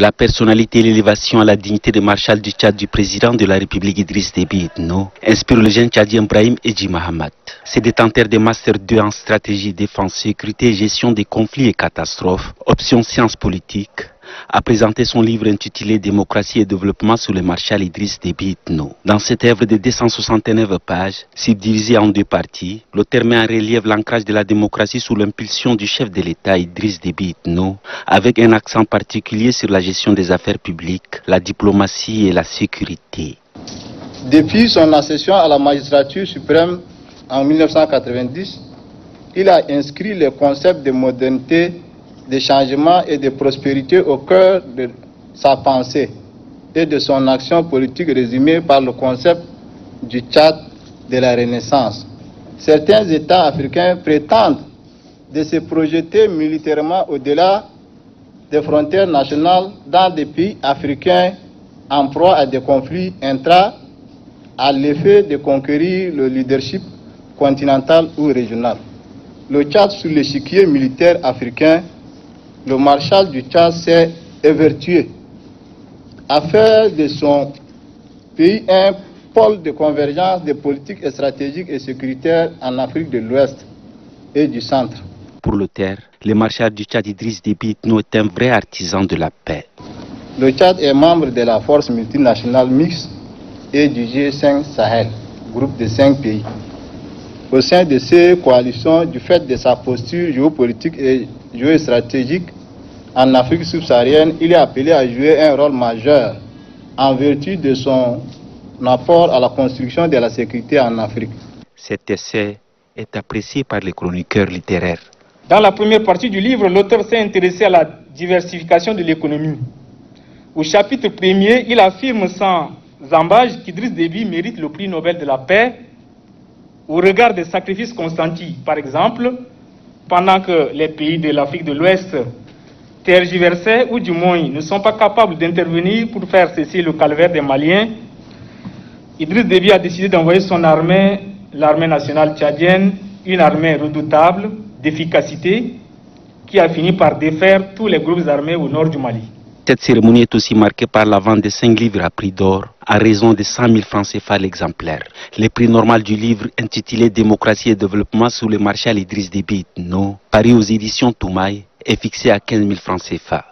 La personnalité et l'élévation à la dignité de marshal du Tchad du président de la République Idriss Déby Itno inspire le jeune Tchadien Brahim Edji Mahamat. C'est détenteur de Master 2 en stratégie, défense, sécurité et gestion des conflits et catastrophes, option sciences politiques, a présenté son livre intitulé Démocratie et développement sous le marshal Idriss Déby Itno. Dans cette œuvre de 269 pages, subdivisée en deux parties, l'auteur met en relief l'ancrage de la démocratie sous l'impulsion du chef de l'État Idriss Déby Itno, avec un accent particulier sur la gestion des affaires publiques, la diplomatie et la sécurité. Depuis son accession à la magistrature suprême en 1990, il a inscrit le concept de modernité, de changement et de prospérité au cœur de sa pensée et de son action politique résumée par le concept du Tchad de la Renaissance. Certains États africains prétendent de se projeter militairement au-delà des frontières nationales dans des pays africains en proie à des conflits à l'effet de conquérir le leadership continental ou régional. Le Tchad sur l'échiquier militaire africain, le marshal du Tchad s'est évertué à faire de son pays un pôle de convergence des politiques stratégiques et sécuritaires en Afrique de l'Ouest et du Centre. Pour l'auteur, le marshal du Tchad Idriss Déby Itno est un vrai artisan de la paix. Le Tchad est membre de la force multinationale mixte et du G5 Sahel, groupe de 5 pays. Au sein de ces coalitions, du fait de sa posture géopolitique et géostratégique en Afrique subsaharienne, il est appelé à jouer un rôle majeur en vertu de son apport à la construction de la sécurité en Afrique. Cet essai est apprécié par les chroniqueurs littéraires. Dans la première partie du livre, l'auteur s'est intéressé à la diversification de l'économie. Au chapitre 1er, il affirme sans ambages qu'Idriss Déby mérite le prix Nobel de la paix au regard des sacrifices consentis. Par exemple, pendant que les pays de l'Afrique de l'Ouest tergiversaient ou du moins ne sont pas capables d'intervenir pour faire cesser le calvaire des Maliens, Idriss Déby a décidé d'envoyer son armée, l'armée nationale tchadienne, une armée redoutable, d'efficacité, qui a fini par défaire tous les groupes armés au nord du Mali. Cette cérémonie est aussi marquée par la vente de 5 livres à prix d'or, à raison de 100 000 francs CFA l'exemplaire. Le prix normal du livre, intitulé Démocratie et développement sous le marshal Idriss Déby Itno, paru aux éditions Toumaï, est fixé à 15 000 francs CFA.